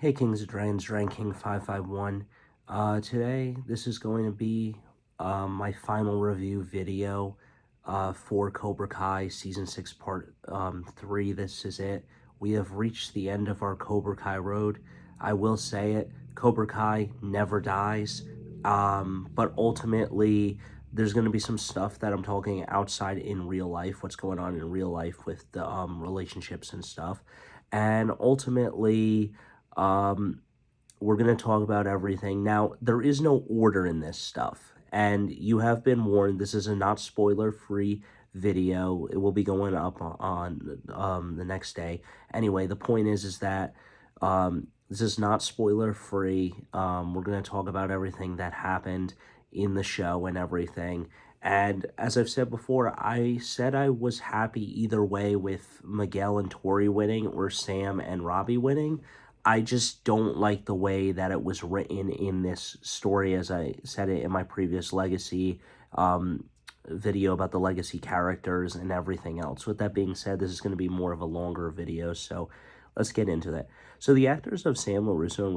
Hey Kings and Dragons, Ranking 551. Today, this is going to be my final review video for Cobra Kai Season 6 Part 3. This is it. We have reached the end of our Cobra Kai road. I will say it, Cobra Kai never dies, but ultimately, there's going to be some stuff that I'm talking outside in real life, what's going on in real life with the relationships and stuff. And ultimately, we're going to talk about everything. Now, there is no order in this stuff, and you have been warned. This is a not spoiler-free video. It will be going up on the next day. Anyway, the point is that this is not spoiler-free. We're going to talk about everything that happened in the show and everything. And as I've said before, I said I was happy either way with Miguel and Tori winning or Sam and Robbie winning. I just don't like the way that it was written in this story, as I said it in my previous Legacy video about the Legacy characters and everything else. With that being said, this is going to be more of a longer video, so let's get into that. So the actors of Sam LaRusso and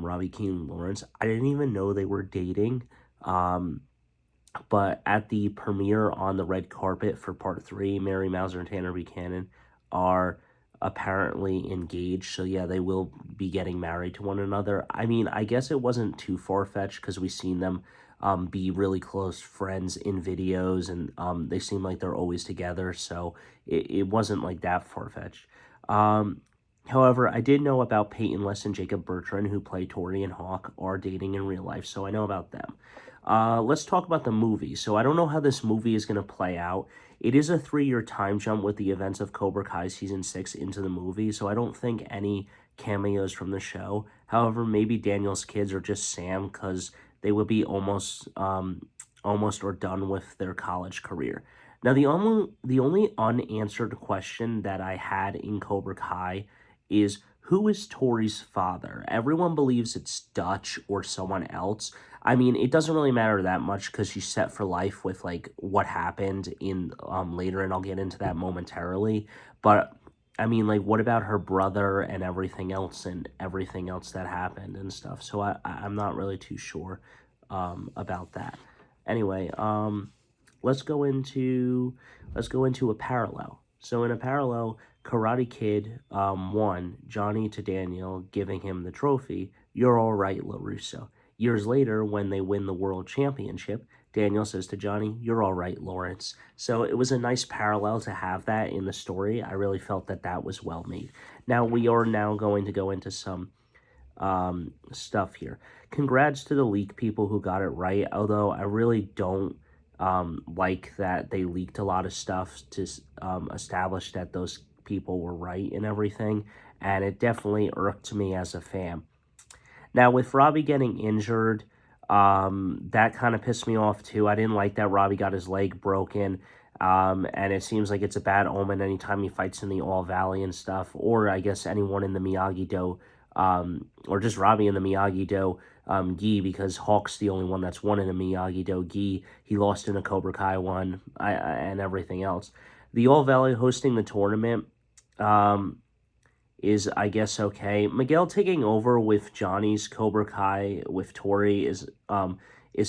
Robbie Keane Lawrence, I didn't even know they were dating. But at the premiere on the red carpet for Part 3, Mary Mauser and Tanner Buchanan are apparently engaged. So yeah, they will be getting married to one another. I mean, I guess it wasn't too far-fetched because we've seen them be really close friends in videos, and they seem like they're always together. So it wasn't like that far-fetched. However, I did know about Peyton Less and Jacob Bertrand, who play Tori and Hawk, are dating in real life, so I know about them. Let's talk about the movie. So I don't know how this movie is going to play out. It is a 3-year time jump with the events of Cobra Kai Season 6 into the movie, so I don't think any cameos from the show. However, maybe Daniel's kids are just Sam, because they would be almost or done with their college career. Now, the only unanswered question that I had in Cobra Kai is, who is Tori's father? Everyone believes it's Dutch or someone else. I mean, it doesn't really matter that much because she's set for life with, like, what happened in later, and I'll get into that momentarily. But, I mean, like, what about her brother and everything else that happened and stuff? So I'm not really too sure about that. Anyway, let's go into a parallel. So in a parallel, Karate Kid won, Johnny to Daniel, giving him the trophy, "You're all right, LaRusso." Years later, when they win the world championship, Daniel says to Johnny, "You're all right, Lawrence." So it was a nice parallel to have that in the story. I really felt that that was well made. Now, we are now going to go into some stuff here. Congrats to the leak people who got it right, although I really don't like that they leaked a lot of stuff to establish that those people were right and everything, and it definitely irked me as a fan. Now, with Robbie getting injured, that kind of pissed me off too. I didn't like that Robbie got his leg broken, and it seems like it's a bad omen anytime he fights in the All Valley and stuff, or I guess anyone in the Miyagi-Do, or just Robbie in the Miyagi-Do gi, because Hawk's the only one that's won in a Miyagi-Do gi. He lost in a Cobra Kai one, and everything else. The All Valley hosting the tournament is, I guess, okay. Miguel taking over with Johnny's Cobra Kai with Tori is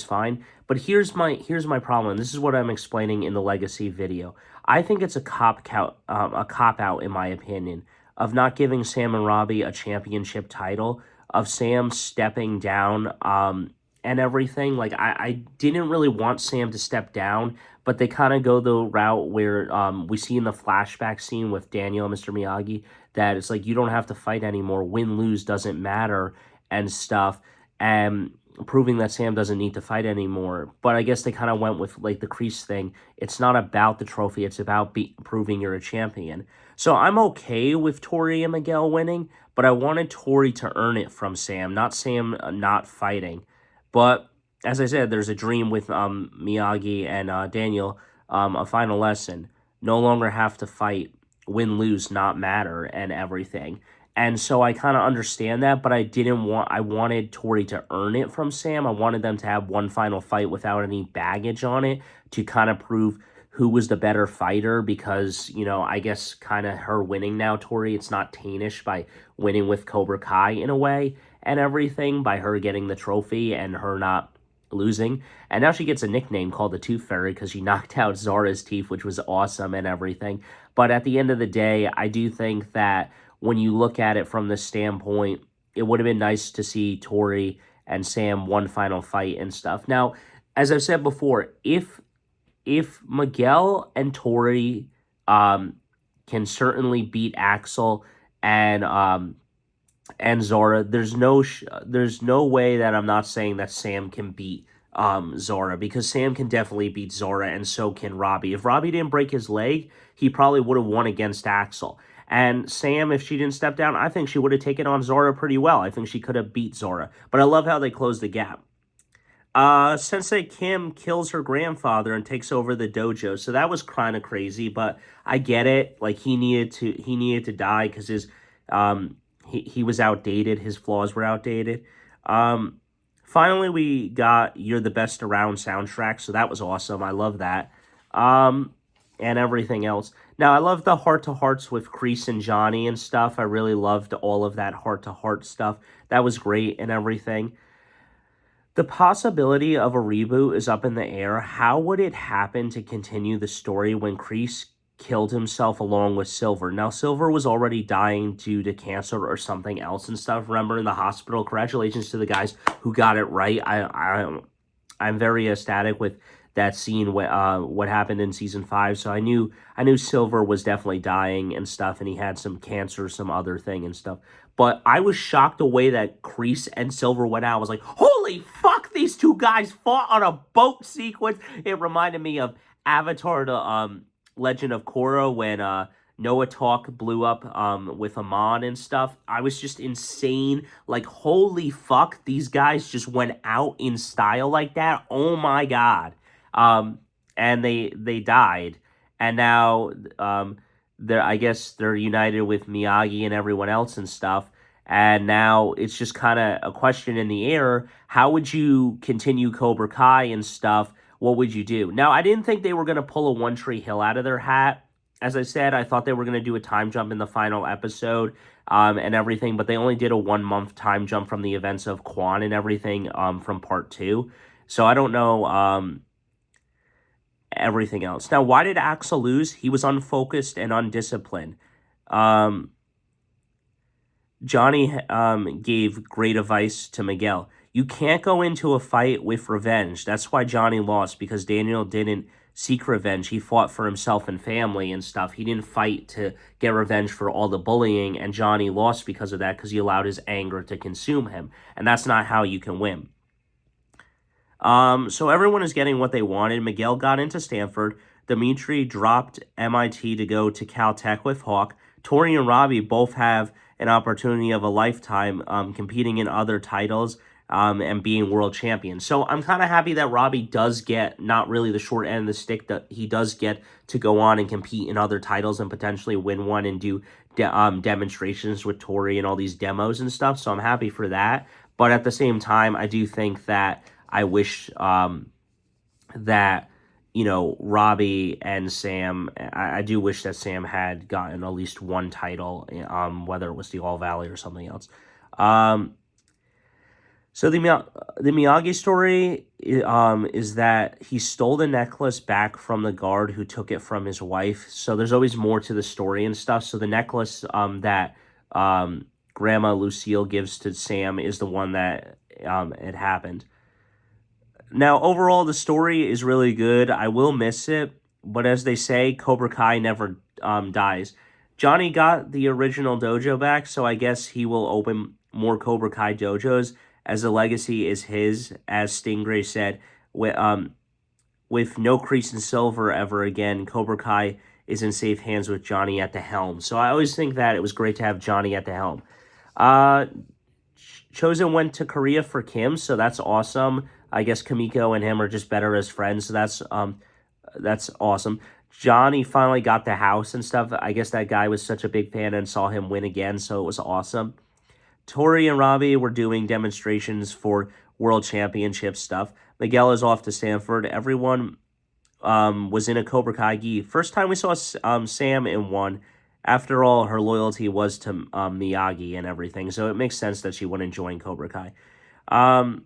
fine. But here's my problem, and this is what I'm explaining in the Legacy video. I think it's a cop out, in my opinion, of not giving Sam and Robbie a championship title, of Sam stepping down, and everything. Like, I didn't really want Sam to step down, but they kind of go the route where we see in the flashback scene with Daniel and Mr. Miyagi that it's like, you don't have to fight anymore. Win, lose doesn't matter and stuff, and proving that Sam doesn't need to fight anymore. But I guess they kind of went with, like, the crease thing. It's not about the trophy. It's about proving you're a champion. So I'm okay with Tori and Miguel winning, but I wanted Tori to earn it from Sam, not Sam not fighting. But as I said, there's a dream with Miyagi and Daniel, a final lesson. No longer have to fight, win, lose, not matter, and everything. And so I kind of understand that, but I wanted Tori to earn it from Sam. I wanted them to have one final fight without any baggage on it to kind of prove who was the better fighter because, I guess kind of her winning now, Tori, it's not Tainish by winning with Cobra Kai in a way and everything by her getting the trophy and her not losing. And now she gets a nickname called the Tooth Fairy because she knocked out Zara's teeth, which was awesome and everything. But at the end of the day, I do think that when you look at it from the standpoint, it would have been nice to see Tori and Sam one final fight and stuff. Now, as I've said before, if Miguel and Tori can certainly beat Axel and Zora, there's no way that I'm not saying that Sam can beat Zora, because Sam can definitely beat Zora, and so can Robbie. If Robbie didn't break his leg, he probably would have won against Axel. And Sam, if she didn't step down, I think she would have taken on Zora pretty well. I think she could have beat Zora. But I love how they closed the gap. Sensei Kim kills her grandfather and takes over the dojo. So that was kind of crazy, but I get it. Like, he needed to die because he was outdated. His flaws were outdated. Finally, we got You're the Best Around soundtrack, so that was awesome. I love that. And everything else. Now, I love the heart-to-hearts with Kreese and Johnny and stuff. I really loved all of that heart-to-heart stuff. That was great and everything. The possibility of a reboot is up in the air. How would it happen to continue the story when Kreese killed himself along with Silver? Now, Silver was already dying due to cancer or something else and stuff. Remember, in the hospital. Congratulations to the guys who got it right. I'm very ecstatic with that scene. What happened in season 5. So I knew Silver was definitely dying and stuff, and he had some cancer, some other thing and stuff. But I was shocked the way that Kreese and Silver went out. I was like, holy fuck, these two guys fought on a boat sequence. It reminded me of Avatar, the Legend of Korra, when Noah Talk blew up with Amon and stuff. I was just insane. Like, holy fuck, these guys just went out in style like that. Oh my god. And they died. And now I guess they're united with Miyagi and everyone else and stuff. And now it's just kind of a question in the air. How would you continue Cobra Kai and stuff? What would you do? Now, I didn't think they were going to pull a One Tree Hill out of their hat. As I said, I thought they were going to do a time jump in the final episode and everything, but they only did a 1 month time jump from the events of Quan and everything from part 2. So I don't know everything else. Now, why did Axel lose? He was unfocused and undisciplined. Johnny gave great advice to Miguel. You can't go into a fight with revenge. That's why Johnny lost, because Daniel didn't seek revenge. He fought for himself and family and stuff. He didn't fight to get revenge for all the bullying, and Johnny lost because of that, because he allowed his anger to consume him. And that's not how you can win. So everyone is getting what they wanted. Miguel got into Stanford. Dimitri dropped MIT to go to Caltech with Hawk. Tori and Robbie both have an opportunity of a lifetime competing in other titles and being world champions. So I'm kind of happy that Robbie does get not really the short end of the stick, that he does get to go on and compete in other titles and potentially win one and do demonstrations with Tori and all these demos and stuff. So I'm happy for that. But at the same time, I do think that I wish that, Robbie and Sam, I do wish that Sam had gotten at least one title, whether it was the All Valley or something else. So the Miyagi story is that he stole the necklace back from the guard who took it from his wife. So there's always more to the story and stuff. So the necklace that Grandma Lucille gives to Sam is the one that it happened. Now, overall, the story is really good. I will miss it, but as they say, Cobra Kai never dies. Johnny got the original dojo back, so I guess he will open more Cobra Kai dojos, as the legacy is his, as Stingray said. With no Kreese and Silver ever again, Cobra Kai is in safe hands with Johnny at the helm. So I always think that it was great to have Johnny at the helm. Chosen went to Korea for Kim, so that's awesome. I guess Kamiko and him are just better as friends, so that's awesome. Johnny finally got the house and stuff. I guess that guy was such a big fan and saw him win again, so it was awesome. Tori and Robbie were doing demonstrations for World Championship stuff. Miguel is off to Stanford. Everyone was in a Cobra Kai gi. First time we saw Sam in one. After all, her loyalty was to Miyagi and everything, so it makes sense that she wouldn't join Cobra Kai. Um,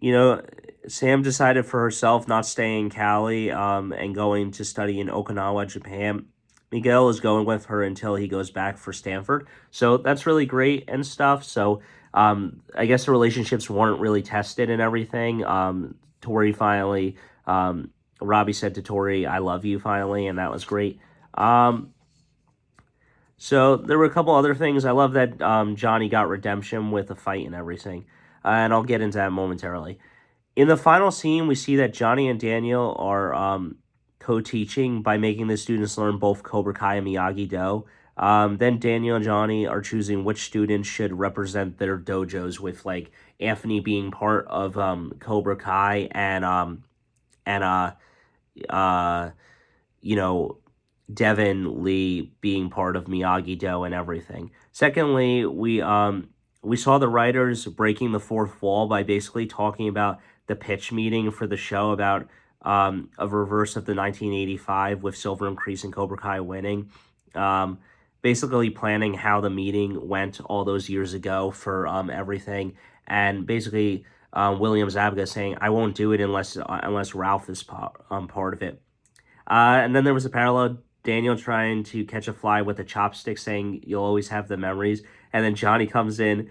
you know, Sam decided for herself not staying in Cali and going to study in Okinawa, Japan. Miguel is going with her until he goes back for Stanford. So that's really great and stuff. So I guess the relationships weren't really tested and everything. Tori finally, Robbie said to Tori, "I love you," finally, and that was great. So there were a couple other things. I love that Johnny got redemption with a fight and everything. And I'll get into that momentarily. In the final scene, we see that Johnny and Daniel are co-teaching by making the students learn both Cobra Kai and Miyagi-Do. Then Daniel and Johnny are choosing which students should represent their dojos, with like Anthony being part of Cobra Kai and you know, Devin Lee being part of Miyagi-Do and everything. Secondly, we saw the writers breaking the fourth wall by basically talking about the pitch meeting for the show about a reverse of the 1985 with Silver and Kreese and Cobra Kai winning. Basically planning how the meeting went all those years ago for everything, and basically William Zabka saying, "I won't do it unless Ralph is part of it." And then there was a parallel, Daniel trying to catch a fly with a chopstick, saying, "You'll always have the memories." And then Johnny comes in,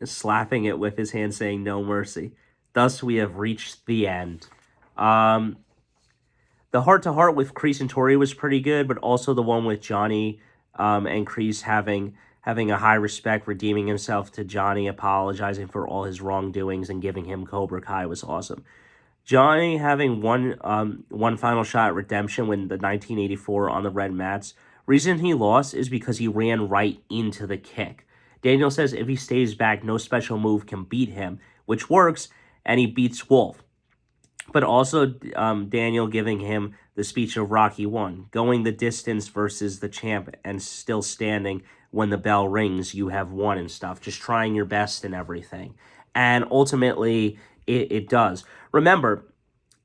slapping it with his hand, saying, "No mercy." Thus, we have reached the end. The heart-to-heart with Kreese and Tori was pretty good, but also the one with Johnny and Kreese having a high respect, redeeming himself to Johnny, apologizing for all his wrongdoings, and giving him Cobra Kai was awesome. Johnny having one final shot at redemption when the 1984 on the red mats. Reason he lost is because he ran right into the kick. Daniel says if he stays back, no special move can beat him, which works, and he beats Wolf. But also Daniel giving him the speech of Rocky 1, going the distance versus the champ and still standing when the bell rings, you have won and stuff, just trying your best and everything. And ultimately, it does. Remember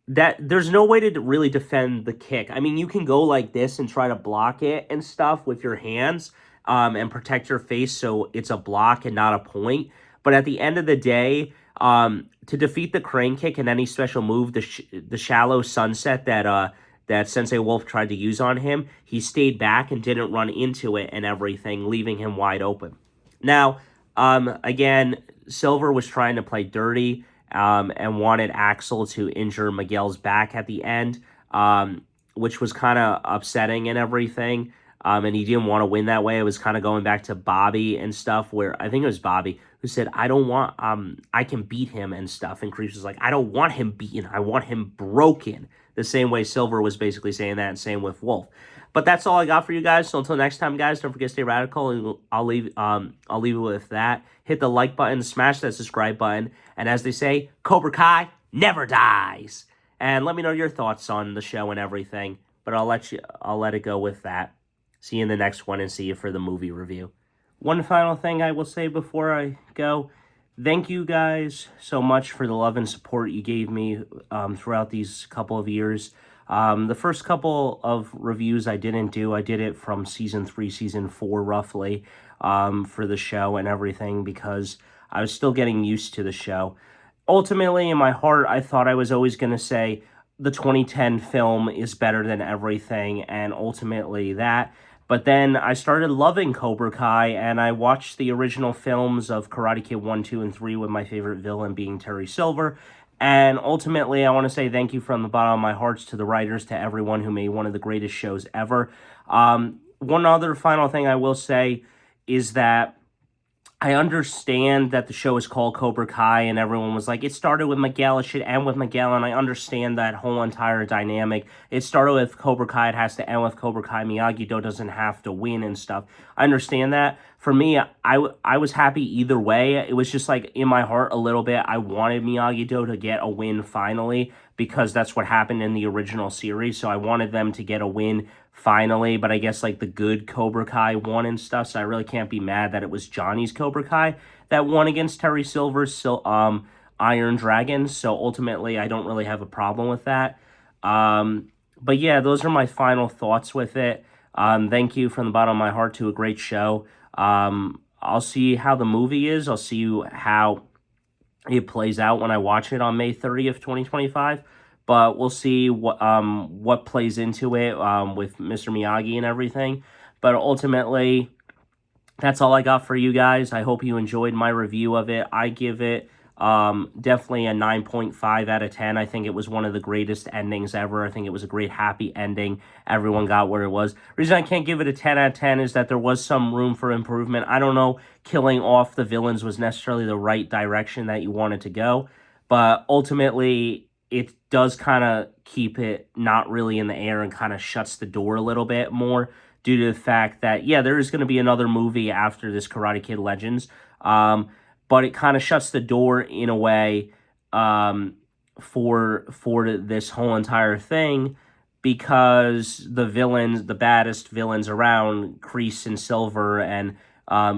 that there's no way to really defend the kick. I mean, you can go like this and try to block it and stuff with your hands and protect your face so it's a block and not a point. But at the end of the day, to defeat the crane kick and any special move, the shallow sunset that Sensei Wolf tried to use on him, he stayed back and didn't run into it and everything, leaving him wide open. Now, again, Silver was trying to play dirty and wanted Axel to injure Miguel's back at the end, which was kind of upsetting and everything. And he didn't want to win that way. It was kind of going back to Bobby and stuff, where I think it was Bobby who said, "I don't want, I can beat him and stuff." And Kreese was like, "I don't want him beaten. I want him broken." The same way Silver was basically saying that, and same with Wolf. But that's all I got for you guys. So until next time, guys, don't forget to stay radical. And I'll leave it with that. Hit the like button, smash that subscribe button, and as they say, Cobra Kai never dies. And let me know your thoughts on the show and everything. But I'll let it go with that. See you in the next one, and see you for the movie review. One final thing I will say before I go. Thank you guys so much for the love and support you gave me throughout these couple of years. The first couple of reviews I didn't do. I did it from Season 3, Season 4, roughly, for the show and everything, because I was still getting used to the show. Ultimately, in my heart, I thought I was always going to say the 2010 film is better than everything, and ultimately that. But then I started loving Cobra Kai, and I watched the original films of Karate Kid 1, 2, and 3 with my favorite villain being Terry Silver. And ultimately, I want to say thank you from the bottom of my heart to the writers, to everyone who made one of the greatest shows ever. One other final thing I will say is that I understand that the show is called Cobra Kai, and everyone was like, it started with Miguel, it should end with Miguel, and I understand that whole entire dynamic. It started with Cobra Kai, it has to end with Cobra Kai. Miyagi-Do doesn't have to win and stuff. I understand that. For me, I was happy either way. It was just like, in my heart a little bit, I wanted Miyagi-Do to get a win finally, because that's what happened in the original series, so I wanted them to get a win finally, but I guess like the good Cobra Kai won and stuff, so I really can't be mad that it was Johnny's Cobra Kai that won against Terry Silver's Iron Dragons, so ultimately I don't really have a problem with that. But yeah, those are my final thoughts with it. Thank you from the bottom of my heart to a great show. I'll see how the movie is. I'll see how it plays out when I watch it on May 30th, 2025. But we'll see what plays into it with Mr. Miyagi and everything. But ultimately, that's all I got for you guys. I hope you enjoyed my review of it. I give it definitely a 9.5 out of 10. I think it was one of the greatest endings ever. I think it was a great happy ending. Everyone got where it was. Reason I can't give it a 10 out of 10 is that there was some room for improvement. I don't know, killing off the villains was necessarily the right direction that you wanted to go, but ultimately it does kind of keep it not really in the air and kind of shuts the door a little bit more, due to the fact that, yeah, there is going to be another movie after this Karate Kid Legends, but it kind of shuts the door in a way for this whole entire thing, because the villains, the baddest villains around, Kreese and Silver and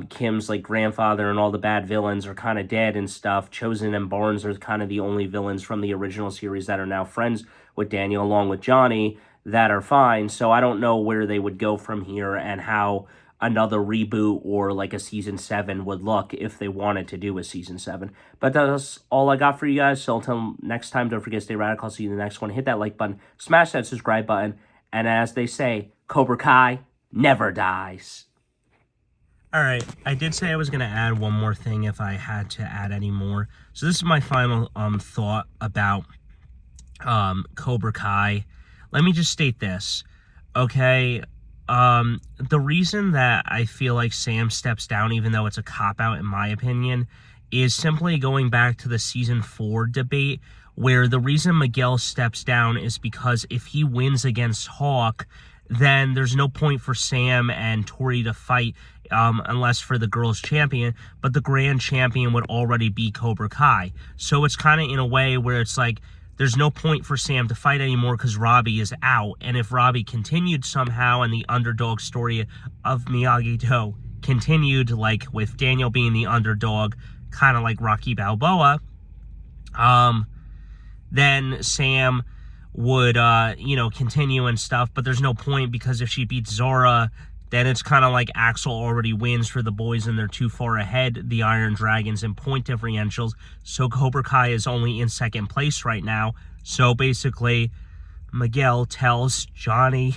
Kim's like grandfather and all the bad villains are kind of dead and stuff. Chosen and Barnes are kind of the only villains from the original series that are now friends with Daniel, along with Johnny, that are fine. So I don't know where they would go from here and how another reboot or like a season 7 would look if they wanted to do a season 7. But that's all I got for you guys. So until next time, don't forget to stay radical. I'll see you in the next one. Hit that like button, smash that subscribe button, and as they say, Cobra Kai never dies. All right, I did say I was going to add one more thing if I had to add any more. So this is my final thought about Cobra Kai. Let me just state this, okay? The reason that I feel like Sam steps down, even though it's a cop-out in my opinion, is simply going back to the season 4 debate, where the reason Miguel steps down is because if he wins against Hawk, then there's no point for Sam and Tori to fight unless for the girls' champion, but the grand champion would already be Cobra Kai. So it's kind of in a way where it's like, there's no point for Sam to fight anymore because Robbie is out. And if Robbie continued somehow and the underdog story of Miyagi-Do continued, like with Daniel being the underdog, kind of like Rocky Balboa, then Sam would, continue and stuff. But there's no point, because if she beats Zora, then it's kind of like Axel already wins for the boys and they're too far ahead, the Iron Dragons, in point differentials. So Cobra Kai is only in second place right now. So basically, Miguel tells Johnny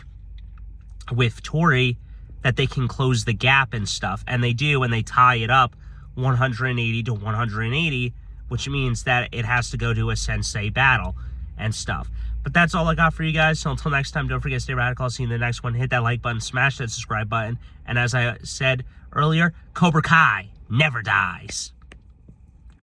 with Tori that they can close the gap and stuff. And they do, and they tie it up 180 to 180, which means that it has to go to a sensei battle and stuff. But that's all I got for you guys. So until next time, don't forget to stay radical. I'll see you in the next one. Hit that like button, smash that subscribe button. And as I said earlier, Cobra Kai never dies.